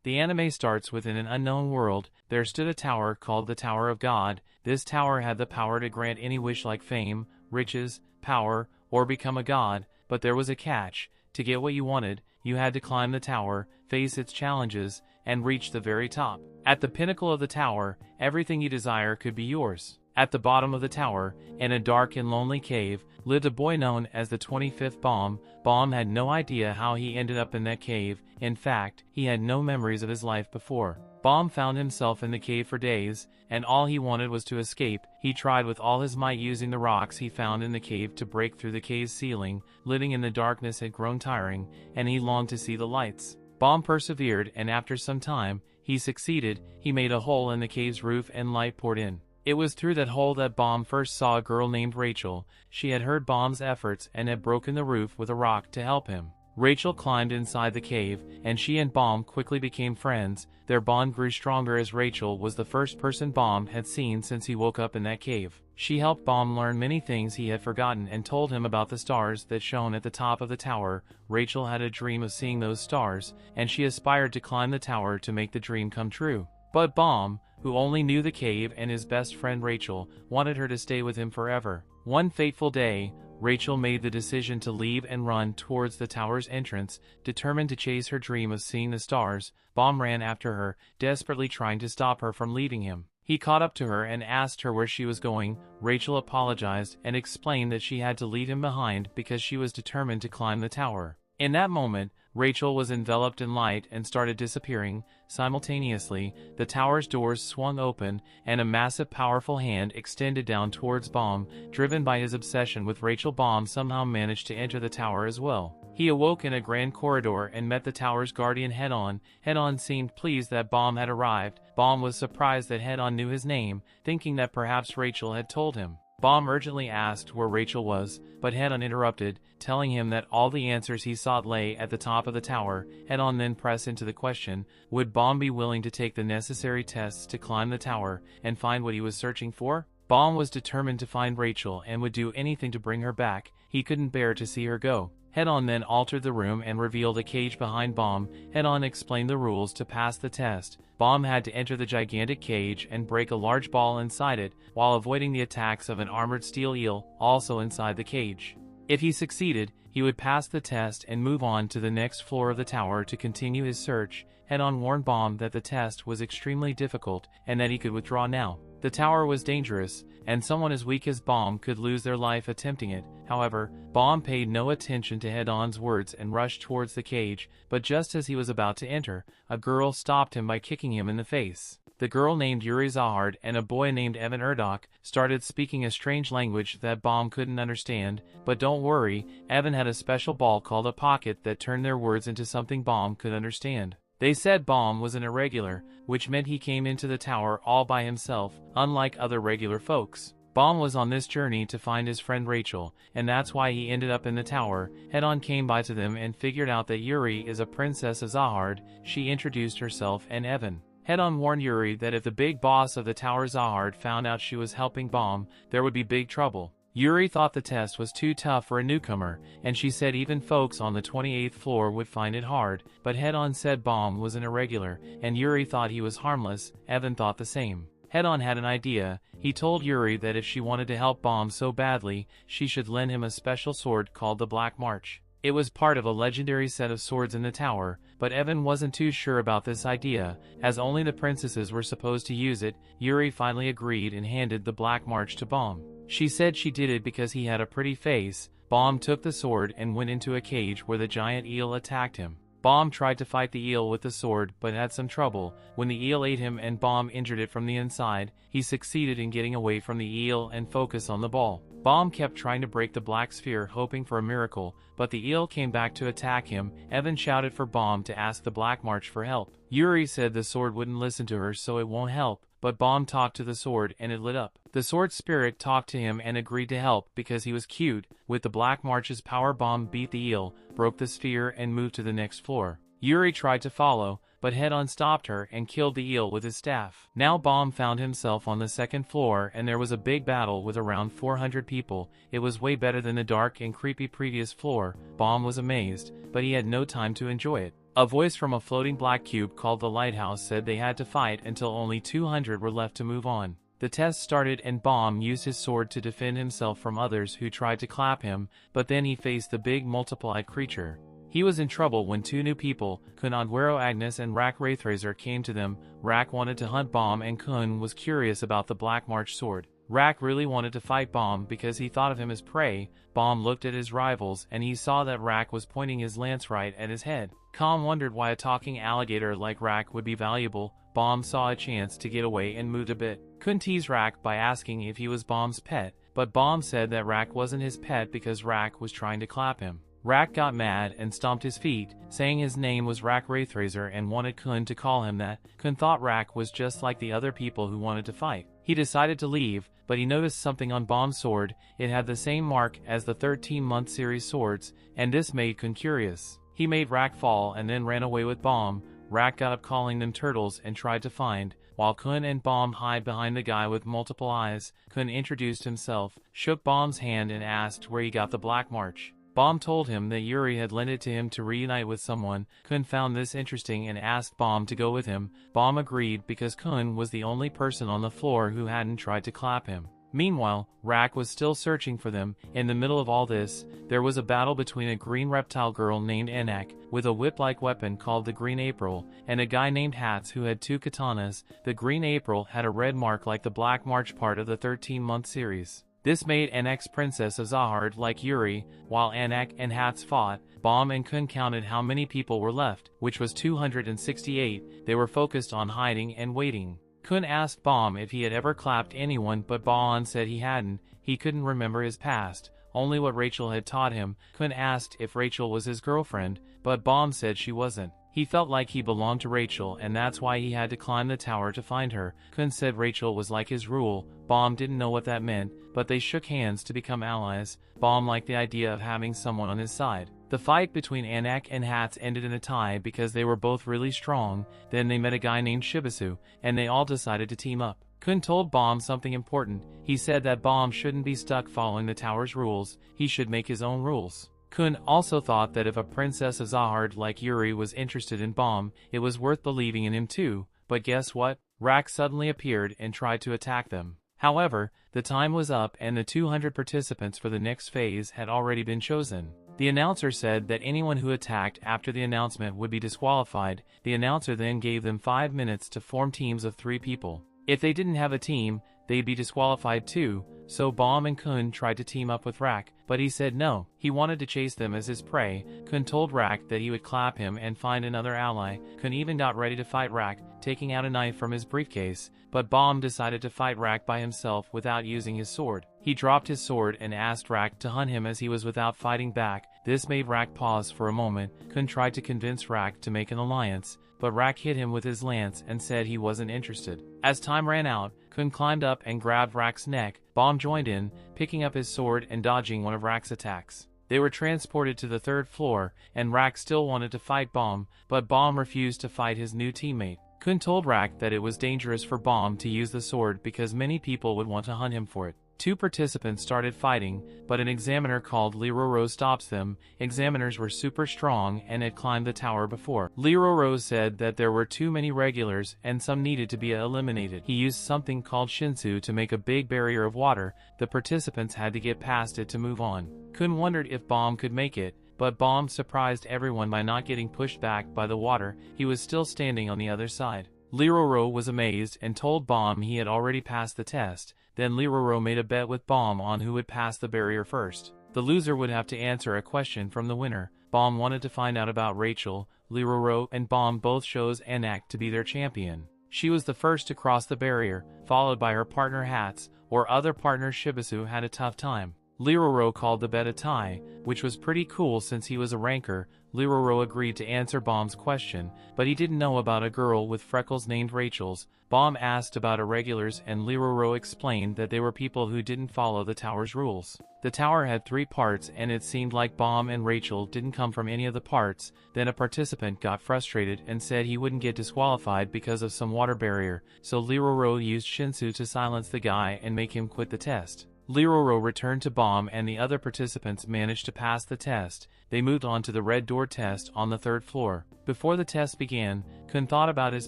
The anime starts within an unknown world. There stood a tower called the Tower of God. This tower had the power to grant any wish like fame, riches, power, or become a god, but there was a catch. To get what you wanted, you had to climb the tower, face its challenges, and reach the very top. At the pinnacle of the tower, everything you desire could be yours. At the bottom of the tower, in a dark and lonely cave, lived a boy known as the 25th Bomb. Bomb had no idea how he ended up in that cave. In fact, he had no memories of his life before. Bomb found himself in the cave for days, and all he wanted was to escape. He tried with all his might, using the rocks he found in the cave to break through the cave's ceiling. Living in the darkness had grown tiring, and he longed to see the lights. Bomb persevered, and after some time, he succeeded. He made a hole in the cave's roof and light poured in. It was through that hole that Bomb first saw a girl named Rachel. She had heard Bomb's efforts and had broken the roof with a rock to help him. Rachel climbed inside the cave, and she and Bomb quickly became friends. Their bond grew stronger as Rachel was the first person Bomb had seen since he woke up in that cave. She helped Bomb learn many things he had forgotten and told him about the stars that shone at the top of the tower. Rachel had a dream of seeing those stars, and she aspired to climb the tower to make the dream come true. But Bomb, who only knew the cave and his best friend Rachel, wanted her to stay with him forever. One fateful day, Rachel made the decision to leave and run towards the tower's entrance. Determined to chase her dream of seeing the stars, Bomb ran after her, desperately trying to stop her from leaving him. He caught up to her and asked her where she was going. Rachel apologized and explained that she had to leave him behind because she was determined to climb the tower. In that moment, Rachel was enveloped in light and started disappearing. Simultaneously, the tower's doors swung open, and a massive, powerful hand extended down towards Bomb. Driven by his obsession with Rachel, Bomb somehow managed to enter the tower as well. He awoke in a grand corridor and met the tower's guardian Head-On. Head-On seemed pleased that Bomb had arrived. Bomb was surprised that Head-On knew his name, thinking that perhaps Rachel had told him. Bomb urgently asked where Rachel was, but Head-On interrupted, telling him that all the answers he sought lay at the top of the tower. Head-On then pressed into the question, would Bomb be willing to take the necessary tests to climb the tower and find what he was searching for? Bomb was determined to find Rachel and would do anything to bring her back. He couldn't bear to see her go. Head-On then altered the room and revealed a cage behind Bomb. Head-On explained the rules to pass the test. Bomb had to enter the gigantic cage and break a large ball inside it, while avoiding the attacks of an armored steel eel, also inside the cage. If he succeeded, he would pass the test and move on to the next floor of the tower to continue his search. Head-On warned Bomb that the test was extremely difficult and that he could withdraw now. The tower was dangerous, and someone as weak as Bomb could lose their life attempting it. However, Bomb paid no attention to Head-On's words and rushed towards the cage, but just as he was about to enter, a girl stopped him by kicking him in the face. The girl named Yuri Zahard and a boy named Evan Erdok started speaking a strange language that Bomb couldn't understand, but don't worry, Evan had a special ball called a pocket that turned their words into something Bomb could understand. They said Bomb was an irregular, which meant he came into the tower all by himself, unlike other regular folks. Bomb was on this journey to find his friend Rachel, and that's why he ended up in the tower. Head-On came by to them and figured out that Yuri is a princess of Zahard. She introduced herself and Evan. Head-On warned Yuri that if the big boss of the tower Zahard found out she was helping Bomb, there would be big trouble. Yuri thought the test was too tough for a newcomer, and she said even folks on the 28th floor would find it hard, but Head-On said Bomb was an irregular, and Yuri thought he was harmless. Evan thought the same. Head-On had an idea. He told Yuri that if she wanted to help Bomb so badly, she should lend him a special sword called the Black March. It was part of a legendary set of swords in the tower, but Evan wasn't too sure about this idea, as only the princesses were supposed to use it. Yuri finally agreed and handed the Black March to Bomb. She said she did it because he had a pretty face. Bomb took the sword and went into a cage where the giant eel attacked him. Bomb tried to fight the eel with the sword but had some trouble. When the eel ate him and Bomb injured it from the inside, he succeeded in getting away from the eel and focused on the ball. Bomb kept trying to break the black sphere, hoping for a miracle, but the eel came back to attack him. Evan shouted for Bomb to ask the Black March for help. Yuri said the sword wouldn't listen to her, so it won't help, but Bomb talked to the sword and it lit up. The sword spirit talked to him and agreed to help because he was cute. With the Black March's power, Bomb beat the eel, broke the sphere, and moved to the next floor. Yuri tried to follow, but Head-On stopped her and killed the eel with his staff. Now Bomb found himself on the second floor, and there was a big battle with around 400 people. It was way better than the dark and creepy previous floor. Bomb was amazed, but he had no time to enjoy it. A voice from a floating black cube called the lighthouse said they had to fight until only 200 were left to move on. The test started and Bomb used his sword to defend himself from others who tried to clap him, but then he faced the big multiplied creature. He was in trouble when two new people, Kun Agnes and Rack Wraithrazer, came to them. Rack wanted to hunt Bomb and Kun was curious about the Black March sword. Rack really wanted to fight Bomb because he thought of him as prey. Bomb looked at his rivals and he saw that Rack was pointing his lance right at his head. Khan wondered why a talking alligator like Rack would be valuable. Bomb saw a chance to get away and moved a bit. Kun teased Rack by asking if he was Bomb's pet, but Bomb said that Rack wasn't his pet because Rack was trying to clap him. Rack got mad and stomped his feet, saying his name was Rack Wraithrazer and wanted Kun to call him that. Kun thought Rack was just like the other people who wanted to fight. He decided to leave, but he noticed something on Bomb's sword. It had the same mark as the 13-month series swords, and this made Kun curious. He made Rack fall and then ran away with Bomb. Rack got up calling them turtles and tried to find, while Kun and Bomb hide behind the guy with multiple eyes. Kun introduced himself, shook Bomb's hand and asked where he got the Black March. Bomb told him that Yuri had lent it to him to reunite with someone. Kun found this interesting and asked Bomb to go with him. Bomb agreed because Kun was the only person on the floor who hadn't tried to clap him. Meanwhile, Rack was still searching for them. In the middle of all this, there was a battle between a green reptile girl named Enak, with a whip-like weapon called the Green April, and a guy named Hats who had two katanas. The Green April had a red mark like the Black March part of the 13-month series. This made Anak's Princess Azahard like Yuri. While Anak and Hats fought, Bomb and Kun counted how many people were left, which was 268. They were focused on hiding and waiting. Kun asked Bomb if he had ever clapped anyone, but Bomb said he hadn't. He couldn't remember his past, only what Rachel had taught him. Kun asked if Rachel was his girlfriend, but Bomb said she wasn't. He felt like he belonged to Rachel and that's why he had to climb the tower to find her. Kun said Rachel was like his rule. Bomb didn't know what that meant, but they shook hands to become allies. Bomb liked the idea of having someone on his side. The fight between Anak and Hats ended in a tie because they were both really strong. Then they met a guy named Shibisu, and they all decided to team up. Kun told Bomb something important. He said that Bomb shouldn't be stuck following the tower's rules. He should make his own rules. Kun also thought that if a Princess Azahard like Yuri was interested in Bomb, it was worth believing in him too. But guess what? Rack suddenly appeared and tried to attack them. However, the time was up and the 200 participants for the next phase had already been chosen. The announcer said that anyone who attacked after the announcement would be disqualified. The announcer then gave them 5 minutes to form teams of 3 people. If they didn't have a team, they'd be disqualified too. So Bomb and Kun tried to team up with Rack, but he said no. He wanted to chase them as his prey. Kun told Rack that he would clap him and find another ally. Kun even got ready to fight Rack, taking out a knife from his briefcase, but Bomb decided to fight Rack by himself without using his sword. He dropped his sword and asked Rack to hunt him as he was without fighting back. This made Rack pause for a moment. Kun tried to convince Rack to make an alliance, but Rack hit him with his lance and said he wasn't interested. As time ran out, Kun climbed up and grabbed Rack's neck. Bomb joined in, picking up his sword and dodging one of Rack's attacks. They were transported to the 3rd floor, and Rack still wanted to fight Bomb, but Bomb refused to fight his new teammate. Kun told Rack that it was dangerous for Bomb to use the sword because many people would want to hunt him for it. 2 participants started fighting, but an examiner called Liroro stops them. Examiners were super strong and had climbed the tower before. Liroro said that there were too many regulars and some needed to be eliminated. He used something called Shinsu to make a big barrier of water. The participants had to get past it to move on. Kun wondered if Bomb could make it, but Bomb surprised everyone by not getting pushed back by the water. He was still standing on the other side. Liroro was amazed and told Bomb he had already passed the test. Then Liroro made a bet with Bomb on who would pass the barrier first. The loser would have to answer a question from the winner. Bomb wanted to find out about Rachel. Liroro and Bomb both chose Anak to be their champion. She was the first to cross the barrier, followed by her partner Hats, or other partner Shibisu had a tough time. Liroro called the bet a tie, which was pretty cool since he was a ranker. Liroro agreed to answer Bomb's question, but he didn't know about a girl with freckles named Rachel's. Bomb asked about irregulars and Liroro explained that they were people who didn't follow the tower's rules. The tower had 3 parts and it seemed like Bomb and Rachel didn't come from any of the parts. Then a participant got frustrated and said he wouldn't get disqualified because of some water barrier, so Liroro used Shinsu to silence the guy and make him quit the test. Liroro returned to Bomb and the other participants managed to pass the test. they moved on to the red door test on the 3rd floor. Before the test began, Kun thought about his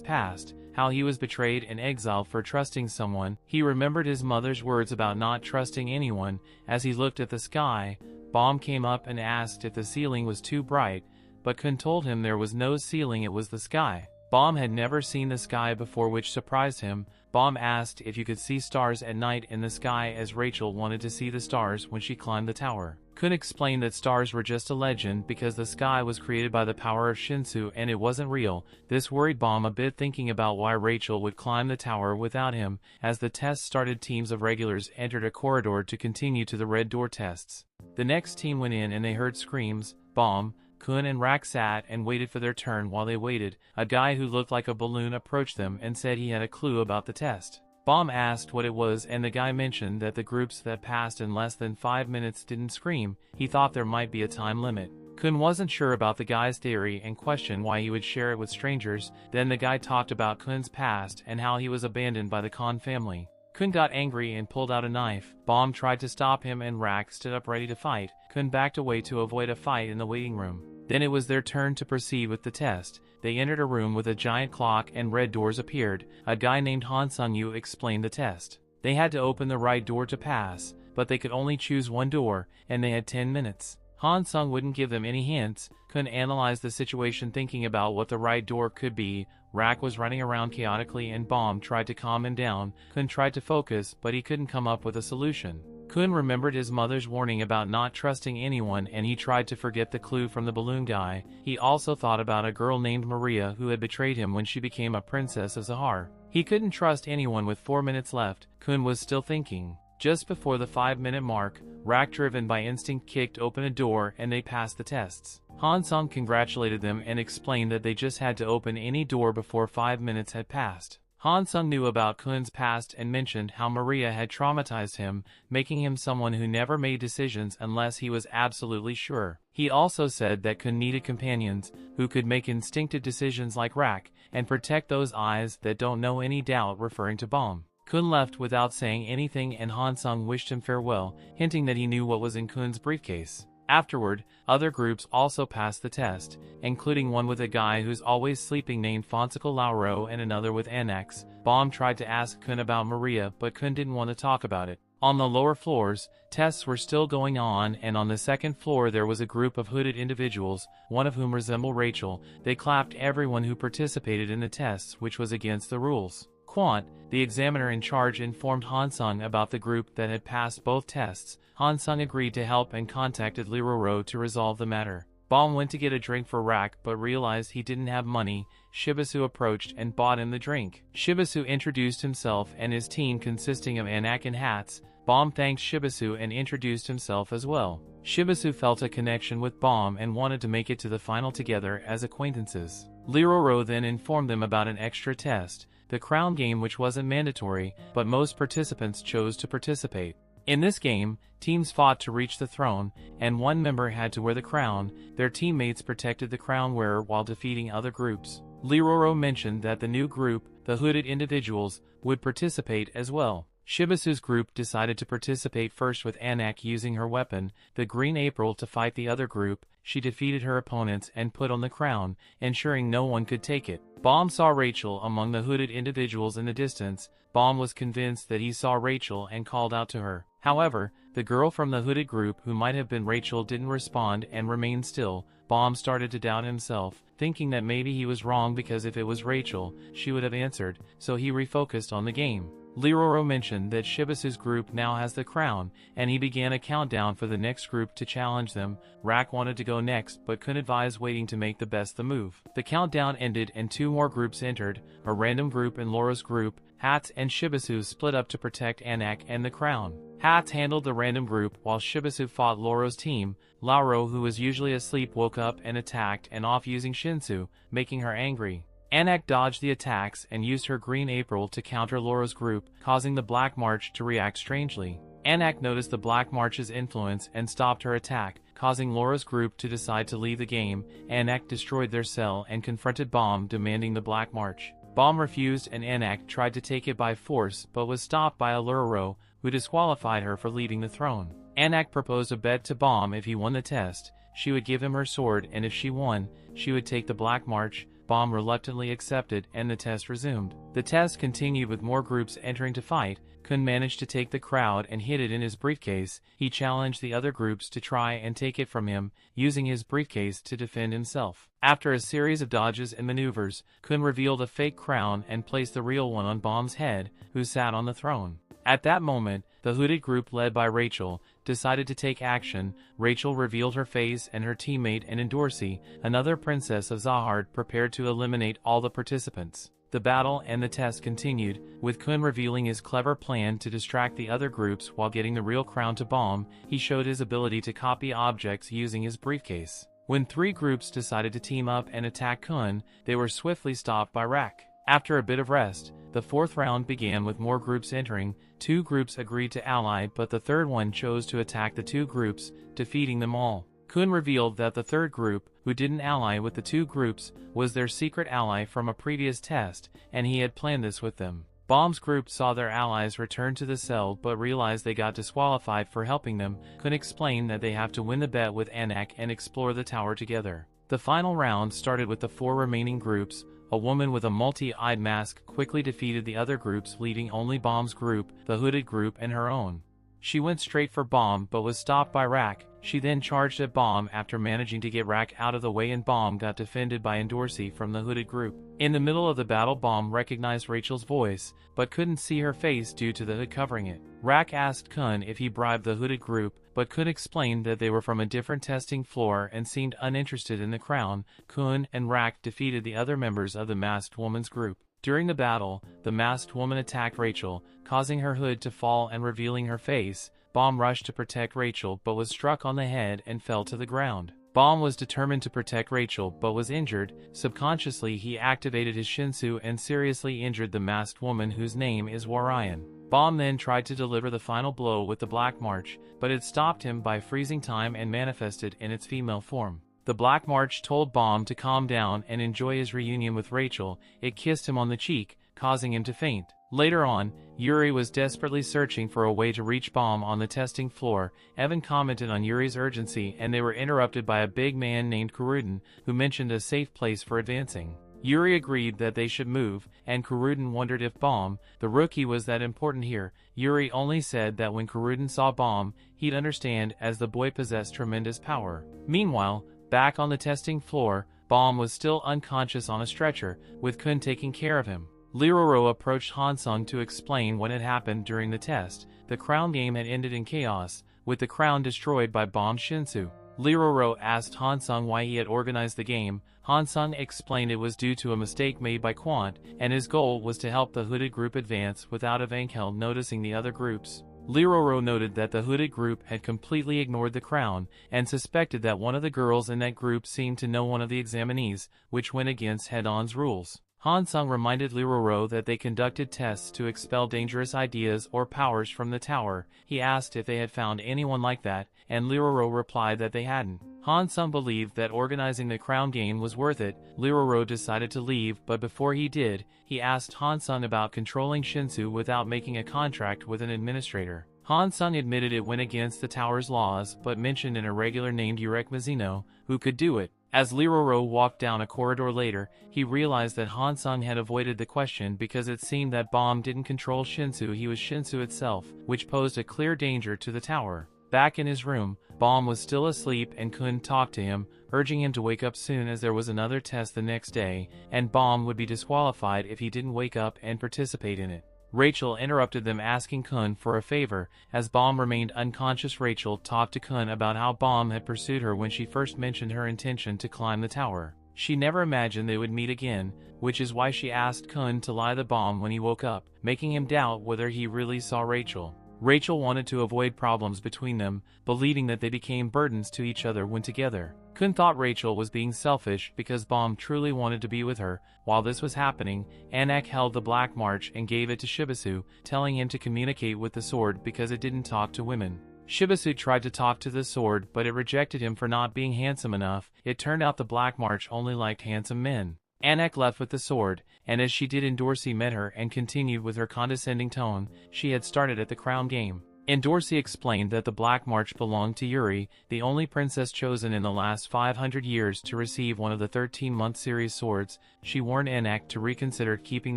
past, how he was betrayed and exiled for trusting someone. He remembered his mother's words about not trusting anyone. As he looked at the sky, Bomb came up and asked if the ceiling was too bright, but Kun told him there was no ceiling, it was the sky. Bomb had never seen the sky before, which surprised him. Bomb asked if you could see stars at night in the sky, as Rachel wanted to see the stars when she climbed the tower. Kun explained that stars were just a legend because the sky was created by the power of Shinsu and it wasn't real. This worried Bomb a bit, thinking about why Rachel would climb the tower without him. As the test started, teams of regulars entered a corridor to continue to the red door tests. The next team went in and they heard screams. Bomb, Kun and Rak sat and waited for their turn. While they waited, a guy who looked like a balloon approached them and said he had a clue about the test. Bomb asked what it was, and the guy mentioned that the groups that passed in less than 5 minutes didn't scream. He thought there might be a time limit. Kun wasn't sure about the guy's theory and questioned why he would share it with strangers. Then the guy talked about Kun's past and how he was abandoned by the Khan family. Kun got angry and pulled out a knife. Bomb tried to stop him and Rak stood up ready to fight. Kun backed away to avoid a fight in the waiting room. Then it was their turn to proceed with the test. They entered a room with a giant clock and red doors appeared. A guy named Han Sung-yu explained the test. They had to open the right door to pass, but they could only choose one door, and they had 10 minutes. Han Sung wouldn't give them any hints. Kun analyzed the situation, thinking about what the right door could be. Rak was running around chaotically and Bomb tried to calm him down. Kun tried to focus, but he couldn't come up with a solution. Kun remembered his mother's warning about not trusting anyone, and he tried to forget the clue from the balloon guy. He also thought about a girl named Maria who had betrayed him when she became a princess of Zahar. He couldn't trust anyone. With 4 minutes left, Kun was still thinking. Just before the 5-minute mark, Rak, driven by instinct, kicked open a door and they passed the tests. Han Sung congratulated them and explained that they just had to open any door before 5 minutes had passed. Han Sung knew about Kun's past and mentioned how Maria had traumatized him, making him someone who never made decisions unless he was absolutely sure. He also said that Kun needed companions who could make instinctive decisions like Rak and protect those eyes that don't know any doubt, referring to Bomb. Kun left without saying anything and Han Sung wished him farewell, hinting that he knew what was in Kun's briefcase. Afterward, other groups also passed the test, including one with a guy who's always sleeping named Fonsicle Lauro and another with Annex. Bomb tried to ask Kun about Maria, but Kun didn't want to talk about it. On the lower floors, tests were still going on, and on the 2nd floor there was a group of hooded individuals, one of whom resembled Rachel. They clapped everyone who participated in the tests, which was against the rules. Quant, the examiner in charge, informed Han Sung about the group that had passed both tests. Han Sung agreed to help and contacted Liroro to resolve the matter. Bomb went to get a drink for Rak but realized he didn't have money. Shibisu approached and bought him the drink. Shibisu introduced himself and his team, consisting of Anak and Hats. Bomb thanked Shibisu and introduced himself as well. Shibisu felt a connection with Bomb and wanted to make it to the final together as acquaintances. Liroro then informed them about an extra test, the crown game, which wasn't mandatory, but most participants chose to participate. In this game, teams fought to reach the throne, and one member had to wear the crown. Their teammates protected the crown wearer while defeating other groups. Liroro mentioned that the new group, the hooded individuals, would participate as well. Shibasu's group decided to participate first, with Anak using her weapon, the Green April, to fight the other group. She defeated her opponents and put on the crown, ensuring no one could take it. Bomb saw Rachel among the hooded individuals in the distance. Bomb was convinced that he saw Rachel and called out to her. However, the girl from the hooded group who might have been Rachel didn't respond and remained still. Bomb started to doubt himself, thinking that maybe he was wrong because if it was Rachel, she would have answered, so he refocused on the game. Liroro mentioned that Shibasu's group now has the crown, and he began a countdown for the next group to challenge them. Rak wanted to go next, but couldn't advise waiting to make the best the move. The countdown ended and 2 more groups entered, a random group and Laura's group. Hats and Shibisu split up to protect Anak and the crown. Hats handled the random group while Shibisu fought Laura's team. Lauro, who was usually asleep, woke up and attacked and off using Shinsu, making her angry. Anak dodged the attacks and used her Green April to counter Laura's group, causing the Black March to react strangely. Anak noticed the Black March's influence and stopped her attack, causing Laura's group to decide to leave the game. Anak destroyed their cell and confronted Bomb, demanding the Black March. Bomb refused and Anak tried to take it by force but was stopped by Allure, who disqualified her for leaving the throne. Anak proposed a bet to Bomb if he won the test. she would give him her sword, and if she won, she would take the Black March. Bomb reluctantly accepted, and the test resumed. The test continued with more groups entering to fight. Kun managed to take the crowd and hid it in his briefcase. He challenged the other groups to try and take it from him, using his briefcase to defend himself. After a series of dodges and maneuvers, Kun revealed a fake crown and placed the real one on Bomb's head, who sat on the throne. At that moment, the hooded group led by Rachel decided to take action. Rachel revealed her face, and her teammate and Endorsi, another princess of Zahard, prepared to eliminate all the participants. The battle and the test continued, with Kun revealing his clever plan to distract the other groups while getting the real crown to Bomb. He showed his ability to copy objects using his briefcase. When 3 groups decided to team up and attack Kun, they were swiftly stopped by Rak. After a bit of rest, the 4th round began with more groups entering. 2 groups agreed to ally, but the 3rd one chose to attack the 2 groups, defeating them all. Kun revealed that the 3rd group, who didn't ally with the 2 groups, was their secret ally from a previous test, and he had planned this with them. Bomb's group saw their allies return to the cell but realized they got disqualified for helping them. Kun explained that they have to win the bet with Anak and explore the tower together. The final round started with the 4 remaining groups. A woman with a multi-eyed mask quickly defeated the other groups, leaving only Bomb's group, the hooded group, and her own. She went straight for Bomb but was stopped by Rak. She then charged at Bomb after managing to get Rak out of the way, and Bomb got defended by Endorsi from the hooded group. In the middle of the battle, Bomb recognized Rachel's voice, but couldn't see her face due to the hood covering it. Rak asked Kun if he bribed the hooded group, but Kun explained that they were from a different testing floor and seemed uninterested in the crown. Kun and Rak defeated the other members of the masked woman's group. During the battle, the masked woman attacked Rachel, causing her hood to fall and revealing her face. Bomb rushed to protect Rachel but was struck on the head and fell to the ground. Bomb was determined to protect Rachel but was injured. Subconsciously, he activated his Shinsu and seriously injured the masked woman, whose name is Warayan. Bomb then tried to deliver the final blow with the Black March, but it stopped him by freezing time and manifested in its female form. The Black March told Bomb to calm down and enjoy his reunion with Rachel. It kissed him on the cheek, causing him to faint. Later on, Yuri was desperately searching for a way to reach Bomb on the testing floor. Evan commented on Yuri's urgency, and they were interrupted by a big man named Kurudin, who mentioned a safe place for advancing. Yuri agreed that they should move, and Kurudin wondered if Bomb, the rookie, was that important here. Yuri only said that when Kurudin saw Bomb, he'd understand, as the boy possessed tremendous power. Meanwhile, back on the testing floor, Bomb was still unconscious on a stretcher, with Kun taking care of him. Liroro approached Hansung to explain what had happened during the test. The crown game had ended in chaos, with the crown destroyed by Bomb's Shinsu. Liroro asked Hansung why he had organized the game. Hansung explained it was due to a mistake made by Quant, and his goal was to help the hooded group advance without Evankel noticing the other groups. Liroro noted that the hooded group had completely ignored the crown, and suspected that one of the girls in that group seemed to know one of the examinees, which went against Head-On's rules. Hansung reminded Liroro that they conducted tests to expel dangerous ideas or powers from the tower. He asked if they had found anyone like that, and Liroro replied that they hadn't. Hansung believed that organizing the crown game was worth it. Liroro decided to leave, but before he did, he asked Hansung about controlling Shinsu without making a contract with an administrator. Hansung admitted it went against the tower's laws, but mentioned an irregular named Mazino, who could do it. As Liroro walked down a corridor later, he realized that Hansung had avoided the question because it seemed that Bomb didn't control Shinsu, he was Shinsu itself, which posed a clear danger to the tower. Back in his room, Bomb was still asleep and couldn't talk to him, urging him to wake up soon as there was another test the next day, and Bomb would be disqualified if he didn't wake up and participate in it. Rachel interrupted them, asking Kun for a favor. As Bomb remained unconscious, Rachel talked to Kun about how Bomb had pursued her when she first mentioned her intention to climb the tower. She never imagined they would meet again, which is why she asked Kun to lie to Bomb when he woke up, making him doubt whether he really saw Rachel. Rachel wanted to avoid problems between them, believing that they became burdens to each other when together. Kun thought Rachel was being selfish because Bomb truly wanted to be with her. While this was happening, Anak held the Black March and gave it to Shibisu, telling him to communicate with the sword because it didn't talk to women. Shibisu tried to talk to the sword, but it rejected him for not being handsome enough. It turned out the Black March only liked handsome men. Anak left with the sword, and as she did, Endorsi met her and continued with her condescending tone she had started at the crown game. Dorsey explained that the Black March belonged to Yuri, the only princess chosen in the last 500 years to receive one of the 13-month series swords. She warned Anak to reconsider keeping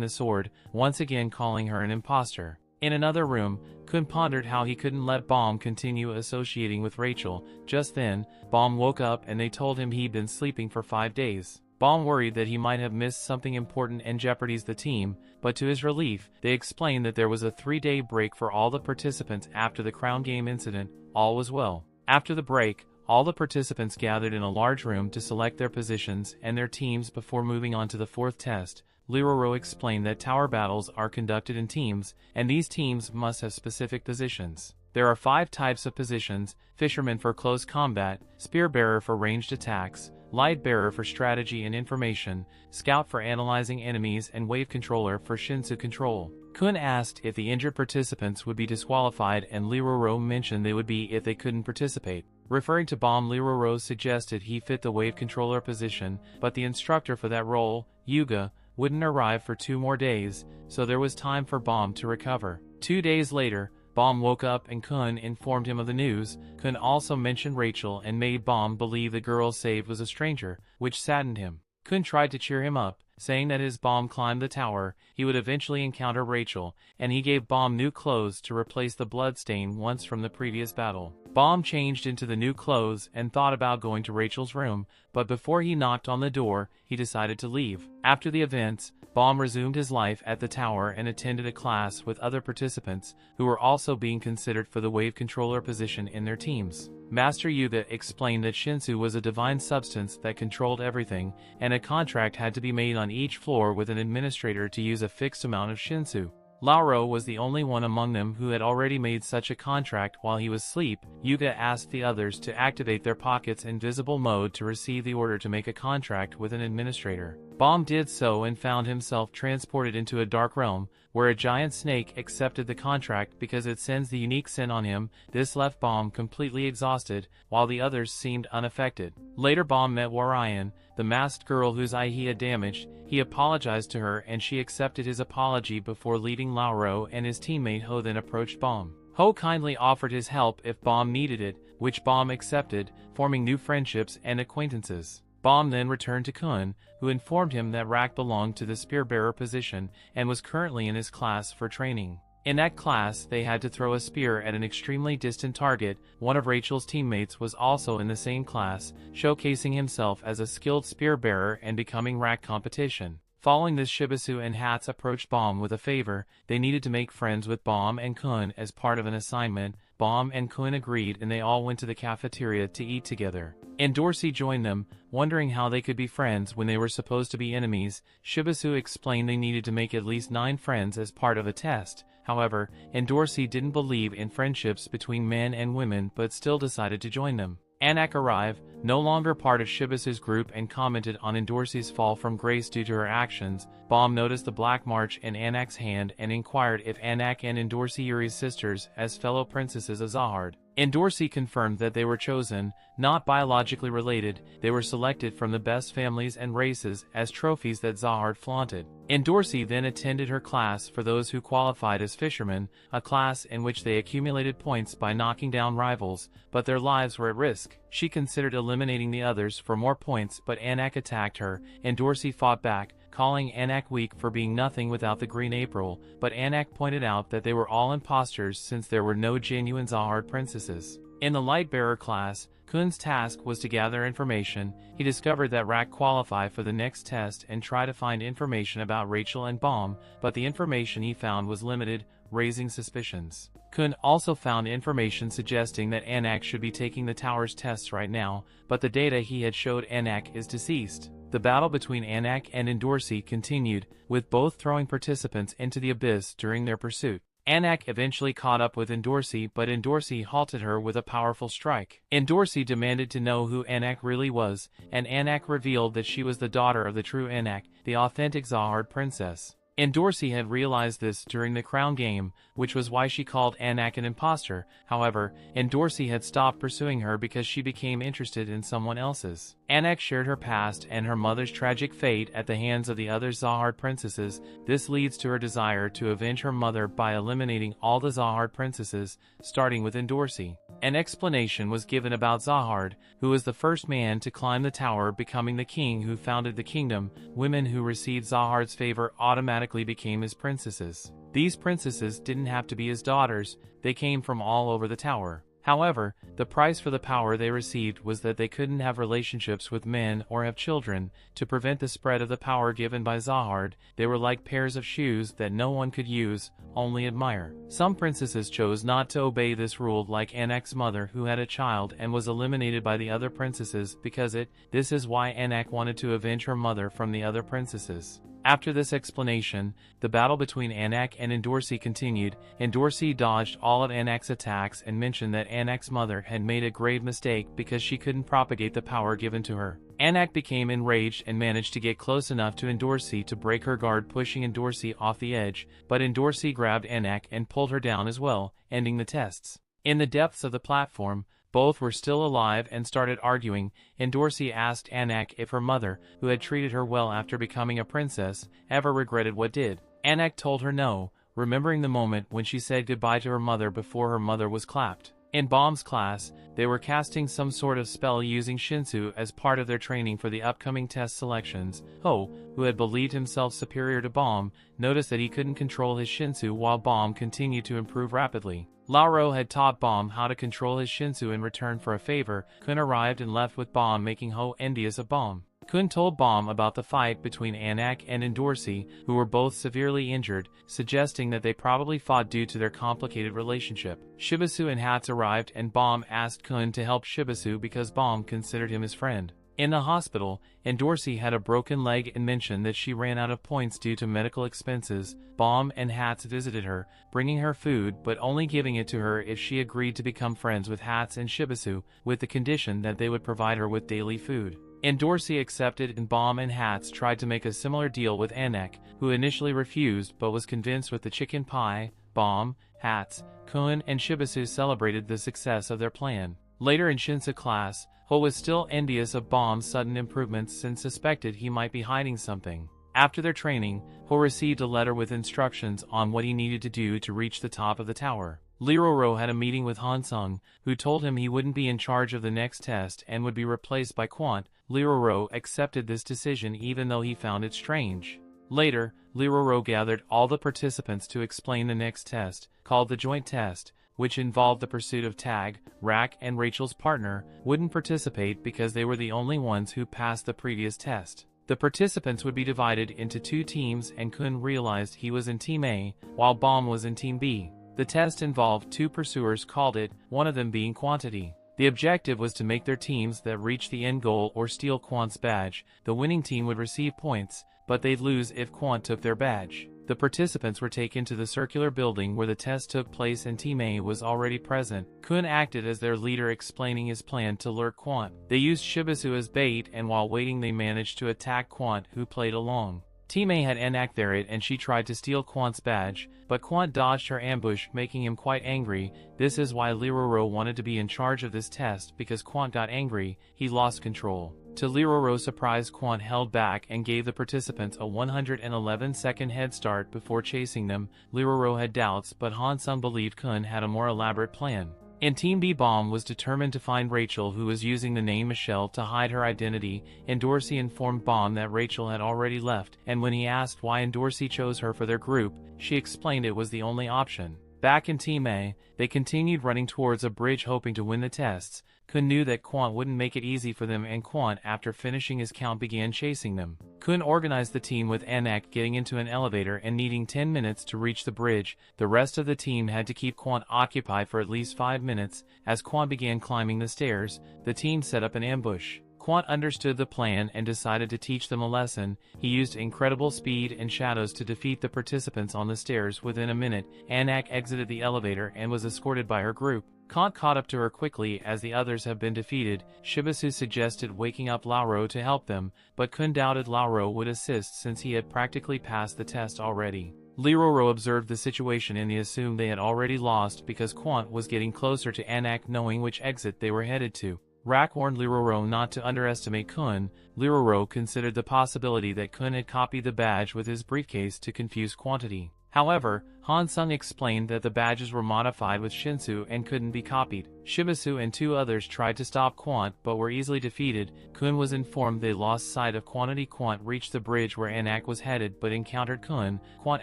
the sword, once again calling her an imposter. In another room, Kun pondered how he couldn't let Baum continue associating with Rachel. Just then, Baum woke up and they told him he'd been sleeping for 5 days. Baum worried that he might have missed something important and jeopardized the team, but to his relief, they explained that there was a 3-day break for all the participants after the crown game incident. All was well. After the break, all the participants gathered in a large room to select their positions and their teams before moving on to the 4th test. Irregular explained that tower battles are conducted in teams, and these teams must have specific positions. There are 5 types of positions: fisherman for close combat, spear bearer for ranged attacks, light bearer for strategy and information, scout for analyzing enemies, and wave controller for Shinsu control. Kun asked if the injured participants would be disqualified, and Irregular mentioned they would be if they couldn't participate. Referring to Baum, Irregular suggested he fit the wave controller position, but the instructor for that role, Yuga, wouldn't arrive for 2 more days, so there was time for Baum to recover. 2 days later, Baum woke up and Kun informed him of the news. Kun also mentioned Rachel and made Baum believe the girl saved was a stranger, which saddened him. Kun tried to cheer him up, saying that as Baum climbed the tower, he would eventually encounter Rachel, and he gave Baum new clothes to replace the bloodstain once from the previous battle. Baum changed into the new clothes and thought about going to Rachel's room, but before he knocked on the door, he decided to leave. After the events, Baum resumed his life at the tower and attended a class with other participants who were also being considered for the wave controller position in their teams. Master Yuga explained that Shinsu was a divine substance that controlled everything, and a contract had to be made on each floor with an administrator to use a fixed amount of Shinsu. Lauro was the only one among them who had already made such a contract while he was asleep. Yuga asked the others to activate their pockets in visible mode to receive the order to make a contract with an administrator. Baum did so and found himself transported into a dark realm, where a giant snake accepted the contract because it sends the unique scent on him. This left Baum completely exhausted, while the others seemed unaffected. Later Baum met Warian, the masked girl whose eye he had damaged. He apologized to her and she accepted his apology before leaving. Lauro and his teammate Ho then approached Baum. Ho kindly offered his help if Baum needed it, which Baum accepted, forming new friendships and acquaintances. Baum then returned to Kun, who informed him that Rak belonged to the spear-bearer position and was currently in his class for training. In that class, they had to throw a spear at an extremely distant target. One of Rachel's teammates was also in the same class, showcasing himself as a skilled spear-bearer and becoming Rak competition. Following this, Shibisu and Hats approached Baum with a favor. They needed to make friends with Baum and Kun as part of an assignment. Baum and Kun agreed and they all went to the cafeteria to eat together. Dorsey joined them, wondering how they could be friends when they were supposed to be enemies. Shibisu explained they needed to make at least 9 friends as part of a test. However, Dorsey didn't believe in friendships between men and women but still decided to join them. Anak arrived, no longer part of Shibisu's group, and commented on Dorsey's fall from grace due to her actions. Baum noticed the black march in Anak's hand and inquired if Anak and Dorsey Yuri's sisters as fellow princesses of Zahard. Dorsey confirmed that they were chosen, not biologically related. They were selected from the best families and races as trophies that Zahard flaunted. Dorsey then attended her class for those who qualified as fishermen, a class in which they accumulated points by knocking down rivals, but their lives were at risk. She considered eliminating the others for more points, but Anak attacked her, and Dorsey fought back, calling Anak weak for being nothing without the Green April, but Anak pointed out that they were all imposters since there were no genuine Zahard princesses. In the Lightbearer class, Kun's task was to gather information. He discovered that Rak qualified for the next test and tried to find information about Rachel and Baum, but the information he found was limited, raising suspicions. Kun also found information suggesting that Anak should be taking the tower's tests right now, but the data he had showed Anak is deceased. The battle between Anak and Dorsey continued, with both throwing participants into the abyss during their pursuit. Anak eventually caught up with Dorsey, but Dorsey halted her with a powerful strike. Dorsey demanded to know who Anak really was, and Anak revealed that she was the daughter of the true Anak, the authentic Zahard princess. Dorsey had realized this during the crown game, which was why she called Anak an imposter. However, Dorsey had stopped pursuing her because she became interested in someone else's. Anak shared her past and her mother's tragic fate at the hands of the other Zahard princesses. This leads to her desire to avenge her mother by eliminating all the Zahard princesses, starting with Endorsi. An explanation was given about Zahard, who was the first man to climb the tower, becoming the king who founded the kingdom. Women who received Zahard's favor automatically became his princesses. These princesses didn't have to be his daughters, they came from all over the tower. However, the price for the power they received was that they couldn't have relationships with men or have children. To prevent the spread of the power given by Zahard, they were like pairs of shoes that no one could use, only admire. Some princesses chose not to obey this rule, like Anak's mother, who had a child and was eliminated by the other princesses because this is why Anak wanted to avenge her mother from the other princesses. After this explanation, the battle between Anak and Endorsi continued. Endorsi dodged all of Anak's attacks and mentioned that Anak's mother had made a grave mistake because she couldn't propagate the power given to her. Anak became enraged and managed to get close enough to Endorsi to break her guard, pushing Endorsi off the edge, but Endorsi grabbed Anak and pulled her down as well, ending the tests. In the depths of the platform, both were still alive and started arguing. Endorsi asked Anak if her mother, who had treated her well after becoming a princess, ever regretted what did. Anak told her no, remembering the moment when she said goodbye to her mother before her mother was clapped. In Bomb's class, they were casting some sort of spell using Shinsu as part of their training for the upcoming test selections. Ho, who had believed himself superior to Bomb, noticed that he couldn't control his Shinsu while Bomb continued to improve rapidly. Lauro had taught Bomb how to control his Shinsu in return for a favor. Kun arrived and left with Bomb, making Ho envious of Bomb. Kun told Bomb about the fight between Anak and Endorsi, who were both severely injured, suggesting that they probably fought due to their complicated relationship. Shibisu and Hats arrived and Bomb asked Kun to help Shibisu because Bomb considered him his friend. In the hospital, Endorsi had a broken leg and mentioned that she ran out of points due to medical expenses. Bomb and Hats visited her, bringing her food but only giving it to her if she agreed to become friends with Hats and Shibisu, with the condition that they would provide her with daily food. Endorsi accepted, and Bomb and Hats tried to make a similar deal with Anak, who initially refused but was convinced with the chicken pie. Bomb, Hats, Kun, and Shibisu celebrated the success of their plan. Later in Shinsu class, Ho was still envious of Bomb's sudden improvements and suspected he might be hiding something. After their training, Ho received a letter with instructions on what he needed to do to reach the top of the tower. Liroro had a meeting with Hansung, who told him he wouldn't be in charge of the next test and would be replaced by Quant. Liroro accepted this decision even though he found it strange. Later, Liroro gathered all the participants to explain the next test, called the joint test, which involved the pursuit of Tag. Rak and Rachel's partner wouldn't participate because they were the only ones who passed the previous test. The participants would be divided into two teams, and Kun realized he was in Team A, while Bomb was in Team B. The test involved two pursuers, called it, one of them being Quantity. The objective was to make their teams that reach the end goal or steal Quant's badge. The winning team would receive points, but they'd lose if Quant took their badge. The participants were taken to the circular building where the test took place and Team A was already present. Kun acted as their leader, explaining his plan to lure Quant. They used Shibisu as bait, and while waiting they managed to attack Quant, who played along. Team A had Anak there and she tried to steal Quant's badge, but Quant dodged her ambush, making him quite angry. This is why Liroro wanted to be in charge of this test, because Quant got angry, he lost control. To Liroro's surprise, Quant held back and gave the participants a 111-second head start before chasing them. Liroro had doubts, but Hansung believed Kun had a more elaborate plan. In Team B, Bomb was determined to find Rachel, who was using the name Michelle to hide her identity. Endorsi informed Bomb that Rachel had already left, and when he asked why Endorsi chose her for their group, she explained it was the only option. Back in Team A, they continued running towards a bridge hoping to win the tests. Kun knew that Quant wouldn't make it easy for them, and Quant, after finishing his count, began chasing them. Kun organized the team with Anak getting into an elevator and needing 10 minutes to reach the bridge. The rest of the team had to keep Quant occupied for at least 5 minutes. As Quant began climbing the stairs, the team set up an ambush. Quant understood the plan and decided to teach them a lesson. He used incredible speed and shadows to defeat the participants on the stairs. Within a minute, Anak exited the elevator and was escorted by her group. Quant caught up to her quickly as the others have been defeated. Shibisu suggested waking up Lauro to help them, but Kun doubted Lauro would assist since he had practically passed the test already. Liroro observed the situation and he assumed they had already lost because Quant was getting closer to Anak, knowing which exit they were headed to. Rack warned Liroro not to underestimate Kun. Liroro considered the possibility that Kun had copied the badge with his briefcase to confuse quantity. However, Hansung explained that the badges were modified with Shinsu and couldn't be copied. Shimasu and 2 others tried to stop Quant but were easily defeated. Kun was informed they lost sight of quantity. Quant reached the bridge where Anak was headed but encountered Kun. Quant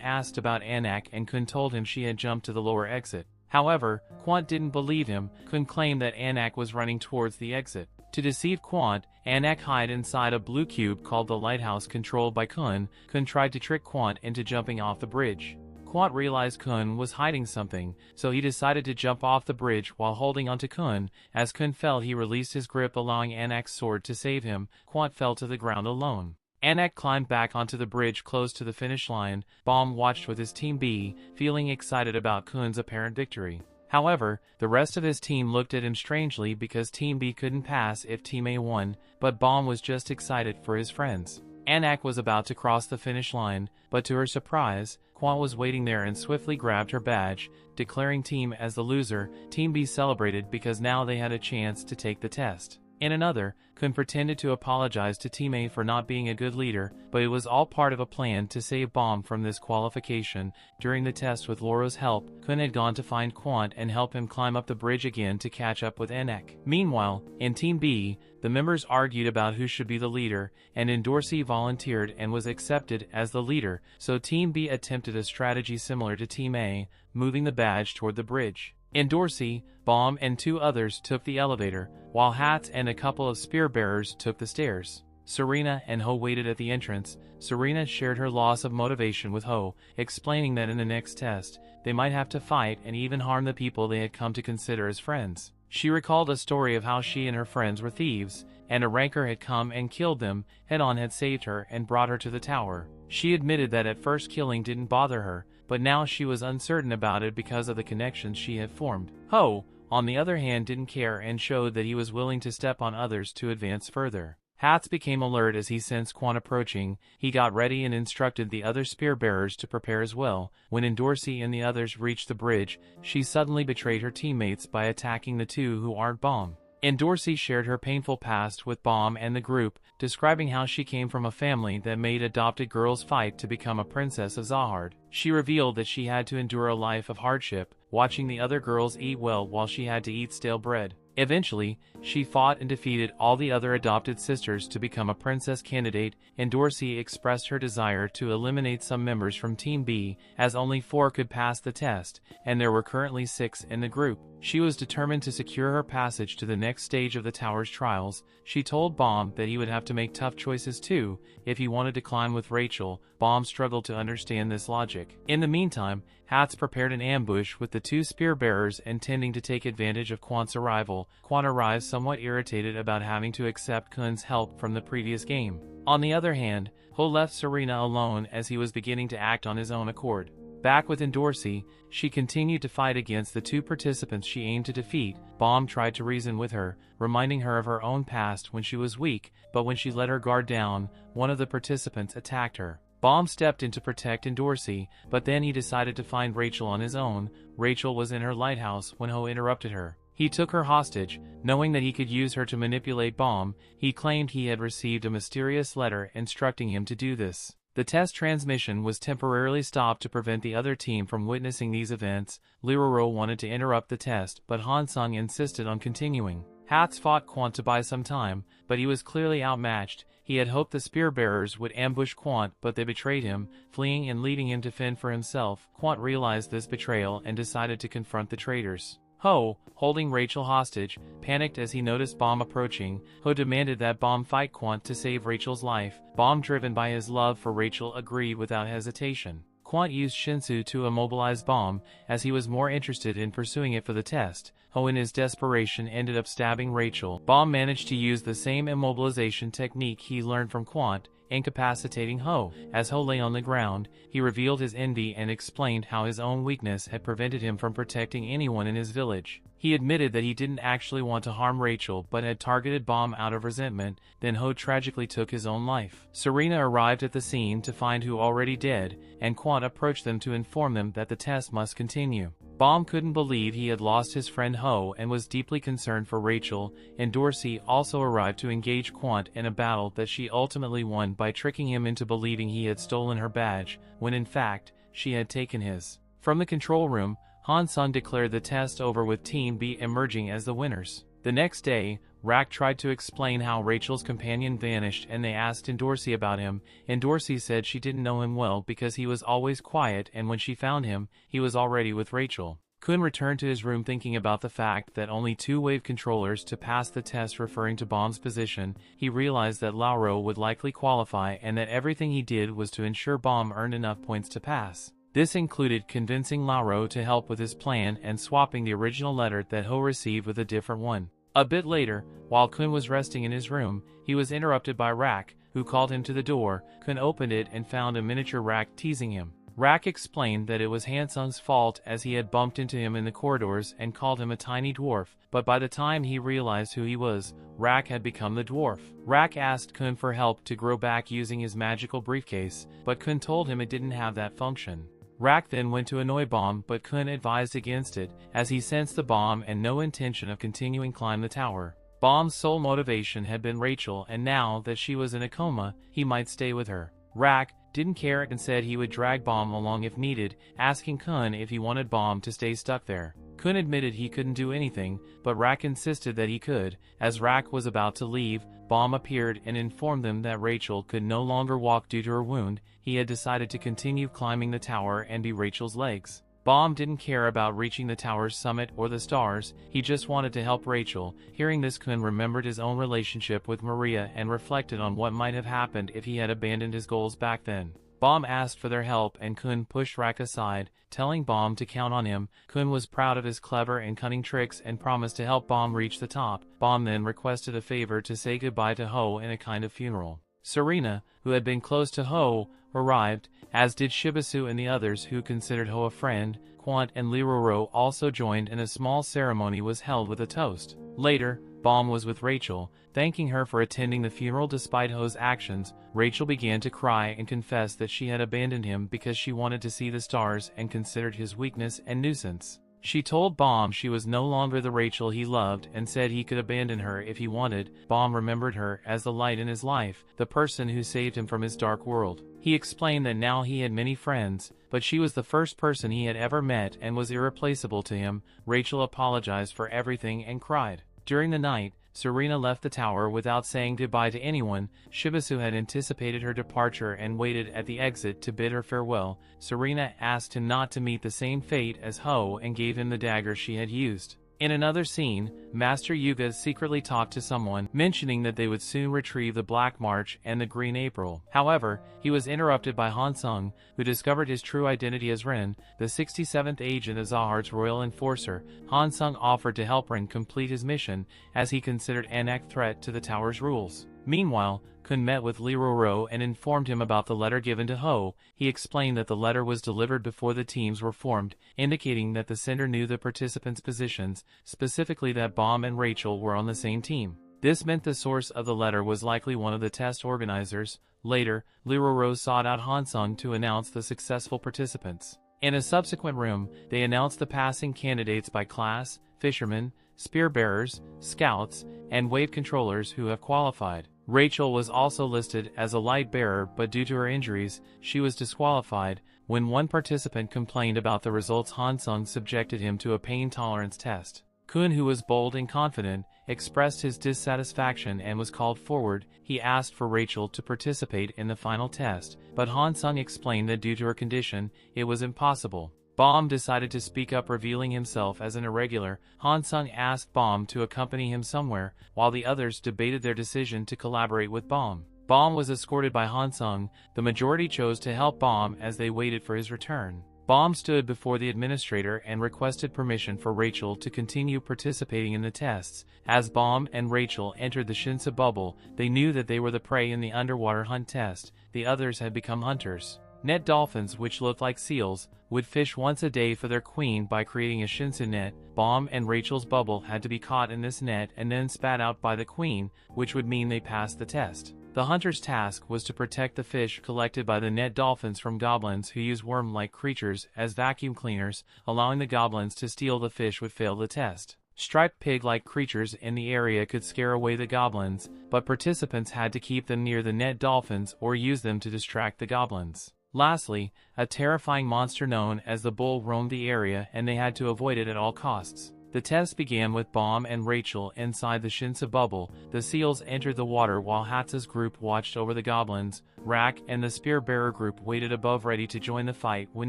asked about Anak and Kun told him she had jumped to the lower exit. However, Quant didn't believe him. Kun claimed that Anak was running towards the exit. To deceive Quant, Anak hid inside a blue cube called the lighthouse controlled by Kun. Kun tried to trick Quant into jumping off the bridge. Quant realized Kun was hiding something, so he decided to jump off the bridge while holding onto Kun. As Kun fell, he released his grip, allowing Anak's sword to save him. Quant fell to the ground alone. Anak climbed back onto the bridge close to the finish line. Baum watched with his Team B, feeling excited about Kun's apparent victory. However, the rest of his team looked at him strangely because Team B couldn't pass if Team A won, but Baum was just excited for his friends. Anak was about to cross the finish line, but to her surprise, Quant was waiting there and swiftly grabbed her badge, declaring Team as the loser. Team B celebrated because now they had a chance to take the test. In another, Kun pretended to apologize to Team A for not being a good leader, but it was all part of a plan to save Baum from this qualification. During the test with Laura's help, Kun had gone to find Quant and help him climb up the bridge again to catch up with Anak. Meanwhile, in Team B, the members argued about who should be the leader, and Endorsey volunteered and was accepted as the leader, so Team B attempted a strategy similar to Team A, moving the badge toward the bridge. Endorsey, Baum and 2 others took the elevator, while Hats and a couple of spear bearers took the stairs. Serena and Ho waited at the entrance. Serena shared her loss of motivation with Ho, explaining that in the next test, they might have to fight and even harm the people they had come to consider as friends. She recalled a story of how she and her friends were thieves, and a ranker had come and killed them. Head-On had saved her and brought her to the tower. She admitted that at first killing didn't bother her, but now she was uncertain about it because of the connections she had formed. Ho, on the other hand, didn't care and showed that he was willing to step on others to advance further. Hats became alert as he sensed Quant approaching. He got ready and instructed the other spear-bearers to prepare as well. When Endorsey and the others reached the bridge, she suddenly betrayed her teammates by attacking the 2 who aren't Baum. Endorsey shared her painful past with Baum and the group, describing how she came from a family that made adopted girls fight to become a princess of Zahard. She revealed that she had to endure a life of hardship, watching the other girls eat well while she had to eat stale bread. Eventually, she fought and defeated all the other adopted sisters to become a princess candidate. Endorsey expressed her desire to eliminate some members from Team B, as only 4 could pass the test, and there were currently 6 in the group. She was determined to secure her passage to the next stage of the tower's trials. She told Baum that he would have to make tough choices too, if he wanted to climb with Rachel. Baum struggled to understand this logic. In the meantime, Hats prepared an ambush with the 2 spear-bearers intending to take advantage of Quant's arrival. Quant arrived somewhat irritated about having to accept Kun's help from the previous game. On the other hand, Ho left Serena alone as he was beginning to act on his own accord. Back with Endorsey, she continued to fight against the 2 participants she aimed to defeat. Baum tried to reason with her, reminding her of her own past when she was weak, but when she let her guard down, one of the participants attacked her. Baum stepped in to protect Endorsey, but then he decided to find Rachel on his own. Rachel was in her lighthouse when Ho interrupted her. He took her hostage, knowing that he could use her to manipulate Baum. He claimed he had received a mysterious letter instructing him to do this. The test transmission was temporarily stopped to prevent the other team from witnessing these events. Liroro wanted to interrupt the test, but Hansung insisted on continuing. Hats fought Quant to buy some time, but he was clearly outmatched. He had hoped the spear-bearers would ambush Quant, but they betrayed him, fleeing and leaving him to fend for himself. Quant realized this betrayal and decided to confront the traitors. Ho, holding Rachel hostage, panicked as he noticed Baum approaching. Ho demanded that Baum fight Quant to save Rachel's life. Baum, driven by his love for Rachel, agreed without hesitation. Quant used Shinsu to immobilize Baum, as he was more interested in pursuing it for the test. Ho, in his desperation, ended up stabbing Rachel. Baum managed to use the same immobilization technique he learned from Quant, incapacitating Ho. As Ho lay on the ground, he revealed his envy and explained how his own weakness had prevented him from protecting anyone in his village. He admitted that he didn't actually want to harm Rachel but had targeted Baum out of resentment. Then Ho tragically took his own life. Serena arrived at the scene to find Ho already dead, and Quant approached them to inform them that the test must continue. Baum couldn't believe he had lost his friend Ho and was deeply concerned for Rachel, and Dorsey also arrived to engage Quant in a battle that she ultimately won by tricking him into believing he had stolen her badge, when in fact, she had taken his. From the control room, Han Sung declared the test over with Team B emerging as the winners. The next day, Rack tried to explain how Rachel's companion vanished and they asked Dorsey about him, and Dorsey said she didn't know him well because he was always quiet and when she found him, he was already with Rachel. Kun returned to his room thinking about the fact that only 2 wave controllers to pass the test referring to Baum's position. He realized that Lauro would likely qualify and that everything he did was to ensure Baum earned enough points to pass. This included convincing Lauro to help with his plan and swapping the original letter that Ho received with a different one. A bit later, while Kun was resting in his room, he was interrupted by Rack, who called him to the door. Kun opened it and found a miniature Rack teasing him. Rack explained that it was Han Sung's fault as he had bumped into him in the corridors and called him a tiny dwarf, but by the time he realized who he was, Rack had become the dwarf. Rack asked Kun for help to grow back using his magical briefcase, but Kun told him it didn't have that function. Rack then went to annoy Baum, but Kun advised against it, as he sensed the bomb and no intention of continuing climb the tower. Baum's sole motivation had been Rachel, and now that she was in a coma, he might stay with her. Rack didn't care and said he would drag Baum along if needed, asking Kun if he wanted Baum to stay stuck there. Kun admitted he couldn't do anything, but Rack insisted that he could. As Rack was about to leave, Baum appeared and informed them that Rachel could no longer walk due to her wound. He had decided to continue climbing the tower and be Rachel's legs. Baum didn't care about reaching the tower's summit or the stars, he just wanted to help Rachel. Hearing this, Kun remembered his own relationship with Maria and reflected on what might have happened if he had abandoned his goals back then. Baum asked for their help and Kun pushed Rack aside, telling Baum to count on him. Kun was proud of his clever and cunning tricks and promised to help Baum reach the top. Baum then requested a favor to say goodbye to Ho in a kind of funeral. Serena, who had been close to Ho, arrived, as did Shibisu and the others who considered Ho a friend. Quant and Liroro also joined and a small ceremony was held with a toast. Later, Baum was with Rachel, thanking her for attending the funeral despite Ho's actions. Rachel began to cry and confessed that she had abandoned him because she wanted to see the stars and considered his weakness and nuisance. She told Baum she was no longer the Rachel he loved and said he could abandon her if he wanted. Baum remembered her as the light in his life, the person who saved him from his dark world. He explained that now he had many friends, but she was the first person he had ever met and was irreplaceable to him. Rachel apologized for everything and cried. During the night, Serena left the tower without saying goodbye to anyone. Shibisu had anticipated her departure and waited at the exit to bid her farewell. Serena asked him not to meet the same fate as Ho and gave him the dagger she had used. In another scene, Master Yuga secretly talked to someone, mentioning that they would soon retrieve the Black March and the Green April. However, he was interrupted by Han Sung, who discovered his true identity as Ren, the 67th agent of Zahar's royal enforcer. Han Sung offered to help Ren complete his mission, as he considered an act threat to the tower's rules. Meanwhile, Kun met with Liroro and informed him about the letter given to Ho. He explained that the letter was delivered before the teams were formed, indicating that the sender knew the participants' positions, specifically that Baum and Rachel were on the same team. This meant the source of the letter was likely one of the test organizers. Later, Liroro sought out Han Sung to announce the successful participants. In a subsequent room, they announced the passing candidates by class: fishermen, spear bearers, scouts, and wave controllers who have qualified. Rachel was also listed as a light bearer, but due to her injuries, she was disqualified. When one participant complained about the results, Han Sung subjected him to a pain tolerance test. Kun, who was bold and confident, expressed his dissatisfaction and was called forward. He asked for Rachel to participate in the final test, but Han Sung explained that due to her condition, it was impossible. Baum decided to speak up, revealing himself as an irregular. Han Sung asked Baum to accompany him somewhere, while the others debated their decision to collaborate with Baum. Baum was escorted by Han Sung. The majority chose to help Baum as they waited for his return. Baum stood before the administrator and requested permission for Rachel to continue participating in the tests. As Baum and Rachel entered the Shinsa bubble, they knew that they were the prey in the underwater hunt test. The others had become hunters. Net dolphins, which looked like seals, would fish once a day for their queen by creating a Shinsa net. Baum and Rachel's bubble had to be caught in this net and then spat out by the queen, which would mean they passed the test. The hunter's task was to protect the fish collected by the net dolphins from goblins who use worm-like creatures as vacuum cleaners. Allowing the goblins to steal the fish would fail the test. Striped pig-like creatures in the area could scare away the goblins, but participants had to keep them near the net dolphins or use them to distract the goblins. Lastly, a terrifying monster known as the bull roamed the area and they had to avoid it at all costs. The test began with Baum and Rachel inside the Shinsa bubble. The seals entered the water while Hatz's group watched over the goblins. Rack and the spear-bearer group waited above ready to join the fight when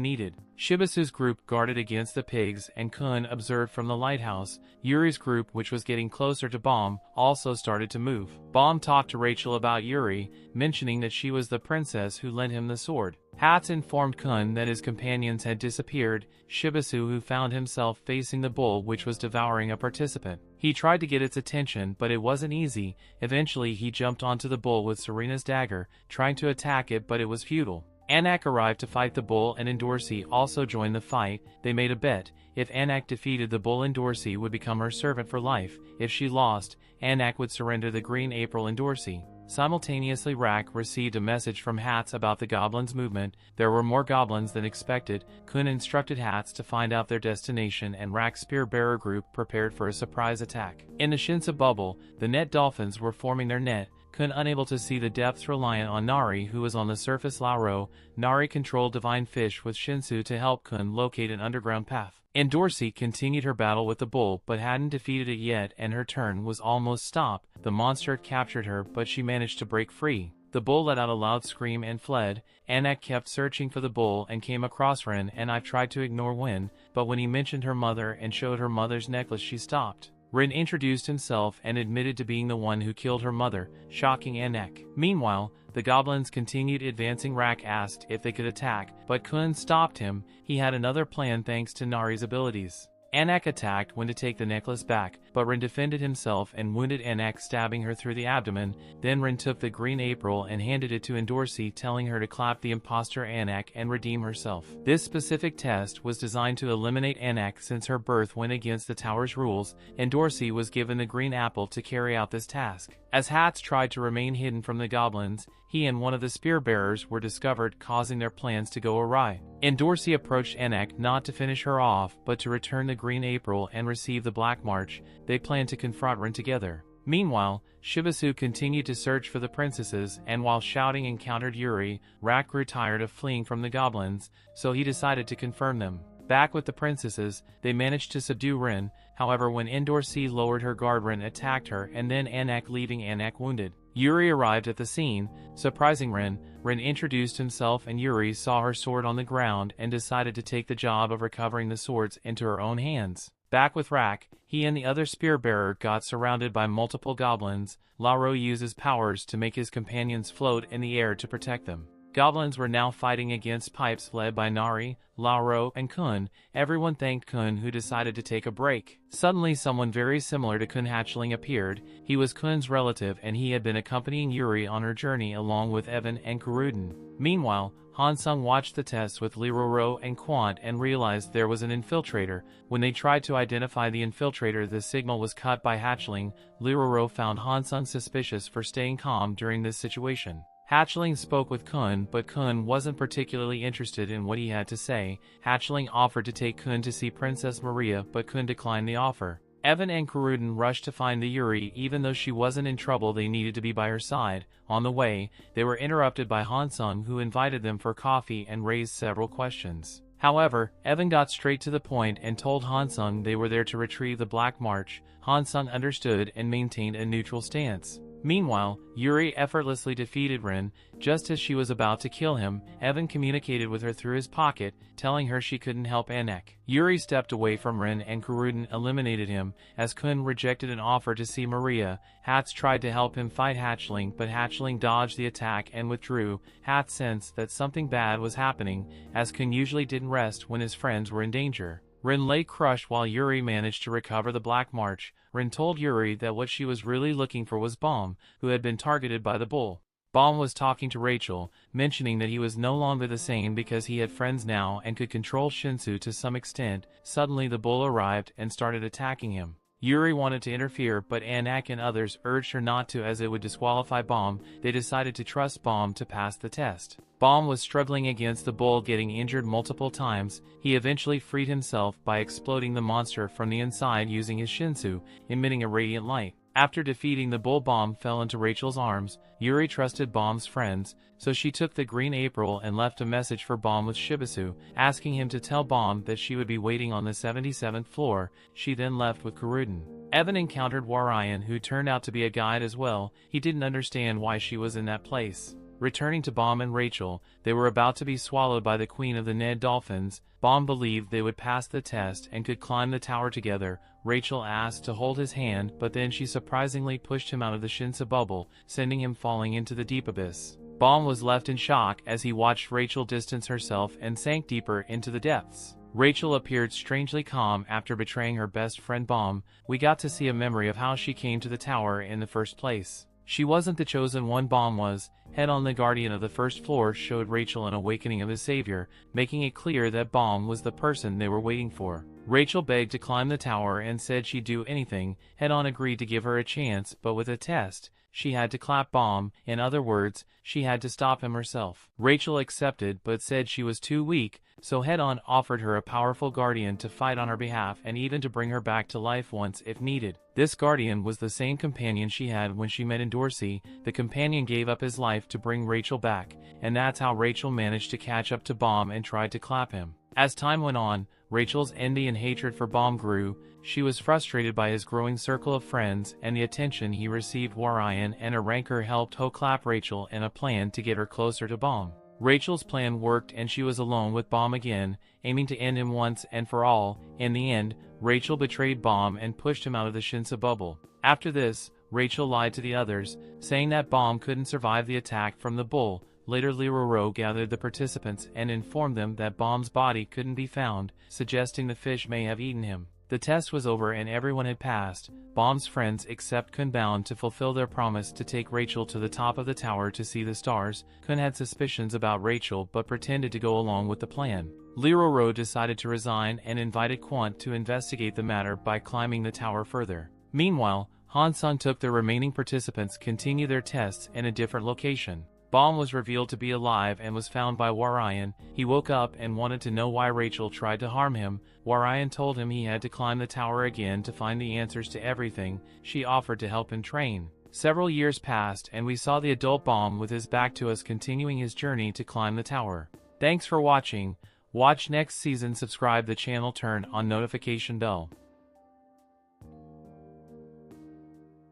needed. Shibasu's group guarded against the pigs and Kun observed from the lighthouse. Yuri's group, which was getting closer to Baum, also started to move. Baum talked to Rachel about Yuri, mentioning that she was the princess who lent him the sword. Hatz informed Kun that his companions had disappeared. Shibasu, who found himself facing the bull which was devouring a participant. He tried to get its attention, but it wasn't easy. Eventually he jumped onto the bull with Serena's dagger, trying to attack it, but it was futile. Anak arrived to fight the bull and Endorsi also joined the fight. They made a bet. If Anak defeated the bull, Endorsi would become her servant for life. If she lost, Anak would surrender the green April Endorsi. Simultaneously, Rack received a message from Hatz about the goblins' movement. There were more goblins than expected. Kun instructed Hatz to find out their destination and Rack's spear-bearer group prepared for a surprise attack. In the Shinsa bubble, the net dolphins were forming their net. Kun, unable to see the depths, reliant on Nari, who was on the surface. Lauro, Nari controlled divine fish with Shinsu to help Kun locate an underground path. Endorsi continued her battle with the bull but hadn't defeated it yet and her turn was almost stopped. The monster had captured her but she managed to break free. The bull let out a loud scream and fled. Anak kept searching for the bull and came across Rin, and I tried to ignore Wen, but when he mentioned her mother and showed her mother's necklace she stopped. Rin introduced himself and admitted to being the one who killed her mother, shocking Anak. Meanwhile, the goblins continued advancing. Rack asked if they could attack, but Kun stopped him. He had another plan thanks to Nari's abilities. Anak attacked when to take the necklace back, but Rin defended himself and wounded Anak, stabbing her through the abdomen. Then Rin took the green April and handed it to Endorsi, telling her to clap the imposter Anak and redeem herself. This specific test was designed to eliminate Anak since her birth went against the tower's rules. Endorsi was given the green apple to carry out this task. As Hatz tried to remain hidden from the goblins, he and one of the spear-bearers were discovered, causing their plans to go awry. Endorsi approached Anak not to finish her off, but to return the green April and receive the Black March. They planned to confront Rin together. Meanwhile, Shibasu continued to search for the princesses, and while shouting encountered Yuri. Rack grew tired of fleeing from the goblins, so he decided to confirm them. Back with the princesses, they managed to subdue Rin. However, when Endorsi lowered her guard, Rin attacked her and then Anak, leaving Anak wounded. Yuri arrived at the scene, surprising Rin. Rin introduced himself and Yuri saw her sword on the ground and decided to take the job of recovering the swords into her own hands. Back with Rack, he and the other spear-bearer got surrounded by multiple goblins. Lauro uses powers to make his companions float in the air to protect them. Goblins were now fighting against pipes led by Nari, Lauro, and Kun. Everyone thanked Kun, who decided to take a break. Suddenly someone very similar to Kun Hatchling appeared. He was Kun's relative and he had been accompanying Yuri on her journey along with Evan and Kurudin. Meanwhile, Hansung watched the tests with Liroro and Quant and realized there was an infiltrator. When they tried to identify the infiltrator, the signal was cut by Hatchling. Liroro found Hansung suspicious for staying calm during this situation. Hatchling spoke with Kun, but Kun wasn't particularly interested in what he had to say. Hatchling offered to take Kun to see Princess Maria, but Kun declined the offer. Evan and Kurudin rushed to find the Yuri. Even though she wasn't in trouble, they needed to be by her side. On the way, they were interrupted by Hansung, who invited them for coffee and raised several questions. However, Evan got straight to the point and told Hansung they were there to retrieve the Black March. Hansung understood and maintained a neutral stance. Meanwhile, Yuri effortlessly defeated Rin. Just as she was about to kill him, Evan communicated with her through his pocket, telling her she couldn't help Anak. Yuri stepped away from Rin and Kurudin eliminated him. As Kun rejected an offer to see Maria, Hatz tried to help him fight Hatchling, but Hatchling dodged the attack and withdrew. Hatz sensed that something bad was happening, as Kun usually didn't rest when his friends were in danger. Rin lay crushed while Yuri managed to recover the Black March. Rin told Yuri that what she was really looking for was Baum, who had been targeted by the bull. Baum was talking to Rachel, mentioning that he was no longer the same because he had friends now and could control Shinsu to some extent. Suddenly the bull arrived and started attacking him. Yuri wanted to interfere, but Anak and others urged her not to as it would disqualify Bomb. They decided to trust Bomb to pass the test. Bomb was struggling against the bull, getting injured multiple times. He eventually freed himself by exploding the monster from the inside using his shinsu, emitting a radiant light. After defeating the bull, Bomb fell into Rachel's arms. Yuri trusted Bomb's friends, so she took the green April and left a message for Bomb with Shibisu, asking him to tell Bomb that she would be waiting on the 77th floor. She then left with Kurudin. Evan encountered Warayan, who turned out to be a guide as well. He didn't understand why she was in that place. Returning to Bomb and Rachel, they were about to be swallowed by the queen of the Ned Dolphins. Bomb believed they would pass the test and could climb the tower together. Rachel asked to hold his hand, but then she surprisingly pushed him out of the Shinsa bubble, sending him falling into the deep abyss. Bomb was left in shock as he watched Rachel distance herself and sank deeper into the depths. Rachel appeared strangely calm after betraying her best friend Bomb. We got to see a memory of how she came to the tower in the first place. She wasn't the chosen one, Bomb was. Head on, the guardian of the first floor showed Rachel an awakening of his savior, making it clear that Bomb was the person they were waiting for. Rachel begged to climb the tower and said she'd do anything. Head on agreed to give her a chance, but with a test. She had to clap Bomb. In other words, she had to stop him herself. Rachel accepted but said she was too weak, so Head On offered her a powerful guardian to fight on her behalf and even to bring her back to life once if needed. This guardian was the same companion she had when she met in Dorsey. The companion gave up his life to bring Rachel back, and that's how Rachel managed to catch up to Bomb and tried to clap him. As time went on, Rachel's envy and hatred for Bomb grew. She was frustrated by his growing circle of friends and the attention he received. Warayan and a rancor helped Ho clap Rachel in a plan to get her closer to Bomb. Rachel's plan worked and she was alone with Bomb again, aiming to end him once and for all. In the end, Rachel betrayed Bomb and pushed him out of the Shinsa bubble. After this, Rachel lied to the others, saying that Bomb couldn't survive the attack from the bull. Later, Liroro gathered the participants and informed them that Bomb's body couldn't be found, suggesting the fish may have eaten him. The test was over and everyone had passed. Bomb's friends except Kun bound to fulfill their promise to take Rachel to the top of the tower to see the stars. Kun had suspicions about Rachel but pretended to go along with the plan. Liroro decided to resign and invited Quant to investigate the matter by climbing the tower further. Meanwhile, Hansung took the remaining participants continue their tests in a different location. Bomb was revealed to be alive and was found by Warayan. He woke up and wanted to know why Rachel tried to harm him. Warayan told him he had to climb the tower again to find the answers to everything. She offered to help him train. Several years passed and we saw the adult Bomb with his back to us continuing his journey to climb the tower. Thanks for watching. Watch next season, subscribe the channel, turn on notification bell.